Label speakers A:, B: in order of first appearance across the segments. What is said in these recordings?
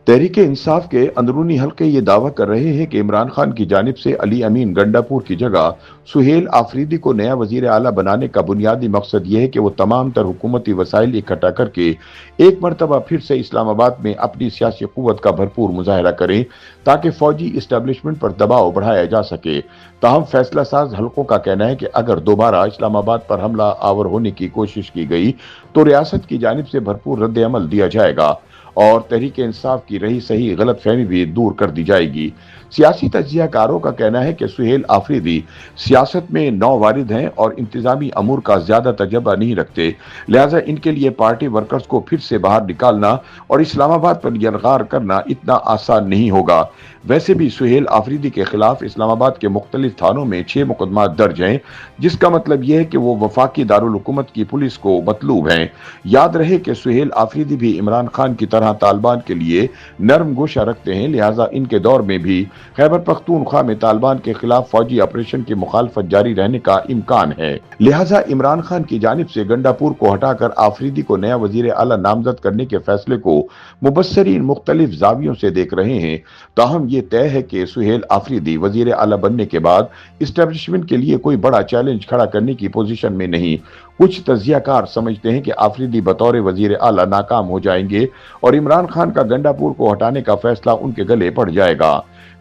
A: तहरीक इंसाफ के अंदरूनी हलके ये दावा कर रहे हैं कि इमरान खान की जानिब से अली अमीन गंडापुर की जगह सुहेल आफरीदी को नया वजीर आला बनाने का बुनियादी मकसद यह है कि वो तमाम तर हुकूमती वसाइल इकट्ठा करके एक मरतबा फिर से इस्लामाबाद में अपनी सियासी कुव्वत का भरपूर मुजाहरा करें ताकि फौजी इस्टेब्लिशमेंट पर दबाव बढ़ाया जा सके। ताहम फैसला साज हलकों का कहना है कि अगर दोबारा इस्लामाबाद पर हमला आवर होने की कोशिश की गई तो रियासत की जानिब से भरपूर रद्द अमल दिया जाएगा और तहरीक इंसाफ की रही सही गलत फहमी भी दूर कर दी जाएगी। सियासी तज्जियाकारों का कहना है कि सुहेल आफरीदी सियासत में नौवारिद हैं और इंतजामी अमूर का ज्यादा तजर्बा नहीं रखते, लिहाजा इनके लिए पार्टी वर्कर्स को फिर से बाहर निकालना और इस्लामाबाद पर यलगार करना इतना आसान नहीं होगा। वैसे भी सुहेल आफरीदी के खिलाफ इस्लामाबाद के मुख्तलिफ थानों में 6 मुकदमा दर्ज हैं, जिसका मतलब यह है कि वो वफाकी दारुल हुकूमत की पुलिस को मतलूब हैं। याद रहे कि सुहेल आफरीदी भी इमरान खान की तरह तालिबान के लिए नरम गोशा रखते हैं, लिहाजा इनके दौर में भी खैबर पख्तूनख्वा में तालिबान के खिलाफ फौजी ऑपरेशन की मुखालफत जारी रहने का इम्कान है। लिहाजा इमरान खान की जानिब से गंडापुर को हटाकर आफरीदी को नया वजीर आला नामजद करने के फैसले को मुबस्सरीन मुख्तलिफ जावियों से देख रहे हैं। ताहम ये तय है कि सुहेल आफरीदी वजीर आला बनने के बाद इस्टेब्लिशमेंट के लिए कोई बड़ा चैलेंज खड़ा करने की पोजीशन में नहीं। कुछ तज्जियाकार समझते हैं कि आफरीदी बतौर वजीर आला नाकाम हो जाएंगे और इमरान खान का गंडापुर को हटाने का फैसला उनके गले पड़ जाएगा।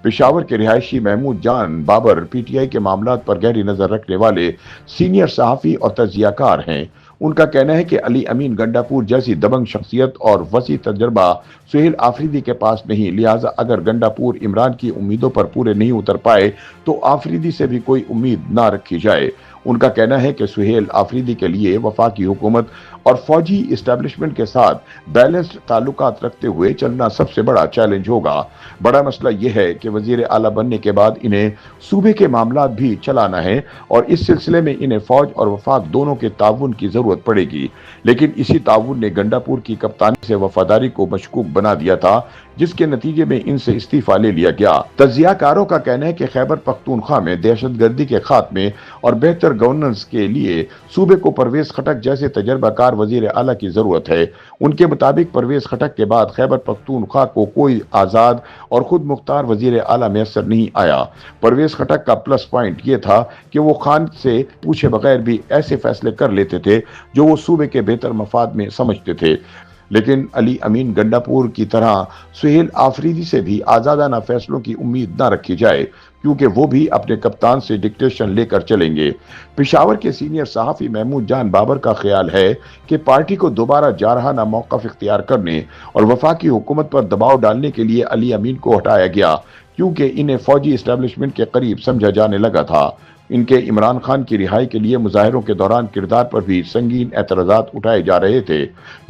A: पेशावर के रिहायशी महमूद जान बाबर पीटीआई के मामलात पर गहरी नजर रखने वाले सीनियर सहाफी और तज्जियाकार हैं। उनका कहना है कि अली अमीन गंडापुर जैसी दबंग शख्सियत और वसी तजर्बा सुहेल आफरीदी के पास नहीं, लिहाजा अगर गंडापुर इमरान की उम्मीदों पर पूरे नहीं उतर पाए तो आफरीदी से भी कोई उम्मीद ना रखी जाए। उनका कहना है कि सुहेल आफरीदी के लिए वफाकी हुकूमत और फौजी इस्टेब्लिशमेंट के साथ बैलेंस्ड ताल्लुकात रखते हुए चलना सबसे बड़ा चैलेंज होगा। बड़ा मसला यह है कि वजीर आला बनने के बाद इन्हें सूबे के मामलात भी चलाना है और इस सिलसिले में इन्हें फौज और वफाक दोनों के ताउन की जरूरत पड़ेगी, लेकिन इसी ताउन ने गंडापुर की कप्तानी से वफादारी को मशकूक बना दिया था, जिसके नतीजे में इनसे इस्तीफा ले लिया गया। तज्जियाकारों का कहना है कि खैबर पख्तूनख्वा में दहशतगर्दी के खात्मे और बेहतर गवर्नेंस के लिए सूबे को परवेज खटक जैसे तजर्बाकार वजीर आला की जरूरत है। उनके मुताबिक परवेज खटक के बाद खैबर पख्तूनख्वा को कोई आजाद और खुद मुख्तार वजीर आला मैसर नहीं आया। परवेज खटक का प्लस पॉइंट यह था कि वो खान से पूछे बगैर भी ऐसे फैसले कर लेते थे जो वो सूबे के बेहतर मफाद में समझते थे, लेकिन अली अमीन गंडापुर की तरह सुहेल आफरीदी से भी आजादाना फैसलों की उम्मीद न रखी जाए, क्योंकि वो भी अपने कप्तान से डिक्टेशन लेकर चलेंगे। पेशावर के सीनियर सहाफी महमूद जान बाबर का ख्याल है कि पार्टी को दोबारा जारहाना मौक़िफ़ इख्तियार करने और वफाकी हुकूमत पर दबाव डालने के लिए अली अमीन को हटाया गया, क्योंकि इन्हें फौजी इस्टेब्लिशमेंट के करीब समझा जाने लगा था। इनके इमरान खान की रिहाई के लिए मुजाहिरों के दौरान किरदार पर भी संगीन एतराज़ात उठाए जा रहे थे।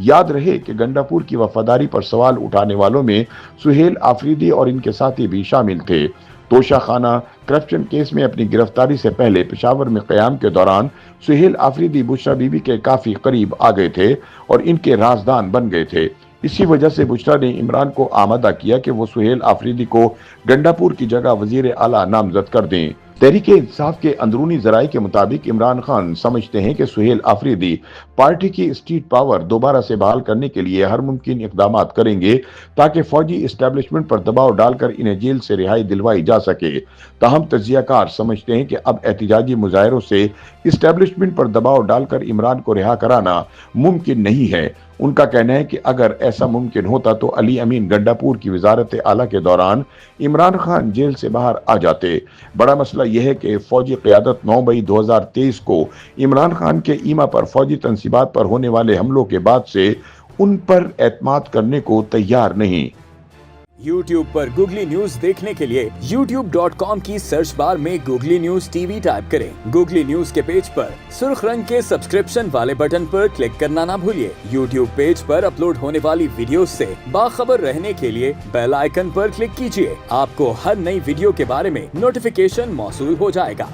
A: याद रहे कि गंडापुर की वफादारी पर सवाल उठाने वालों में सुहेल आफरीदी और इनके साथी भी शामिल थे। तोशाखाना करप्शन केस में अपनी गिरफ्तारी से पहले पेशावर में क़याम के दौरान सुहेल आफरीदी बुशरा बीबी के काफी करीब आ गए थे और इनके राजदान बन गए थे। इसी वजह से बुशरा ने इमरान को आमादा किया कि वो सुहेल आफरीदी को गंडापुर की जगह वजीर आला नामजद कर दें। तहरीक इंसाफ के अंदरूनी जराये के मुताबिक इमरान खान समझते हैं कि सुहेल आफरीदी पार्टी की स्टेट पावर दोबारा से बहाल करने के लिए हर मुमकिन इकदाम करेंगे ताकि फौजी इस्टेब्लिशमेंट पर दबाव डालकर इन्हें जेल से रिहाई दिलवाई जा सके। ताहम तज्जियाकार समझते हैं कि अब एहतजाजी मुजाहिरों से इस्टेब्लिशमेंट पर दबाव डालकर इमरान को रिहा कराना मुमकिन नहीं है। उनका कहना है कि अगर ऐसा मुमकिन होता तो अली अमीन गंडापुर की वजारत आला के दौरान इमरान खान जेल से बाहर आ जाते। बड़ा मसला यह है कि फौजी क़यादत 9 मई 2023 को इमरान खान के ईमा पर फौजी तंसीबात पर होने वाले हमलों के बाद से उन पर एतमाद करने को तैयार नहीं।
B: YouTube पर गूगली न्यूज देखने के लिए youtube.com की सर्च बार में गूगली न्यूज टीवी टाइप करें। गूगली न्यूज के पेज पर सुर्ख रंग के सब्सक्रिप्शन वाले बटन पर क्लिक करना ना भूलिए। YouTube पेज पर अपलोड होने वाली वीडियोस से बाखबर रहने के लिए बेल आइकन पर क्लिक कीजिए। आपको हर नई वीडियो के बारे में नोटिफिकेशन मौसूल हो जाएगा।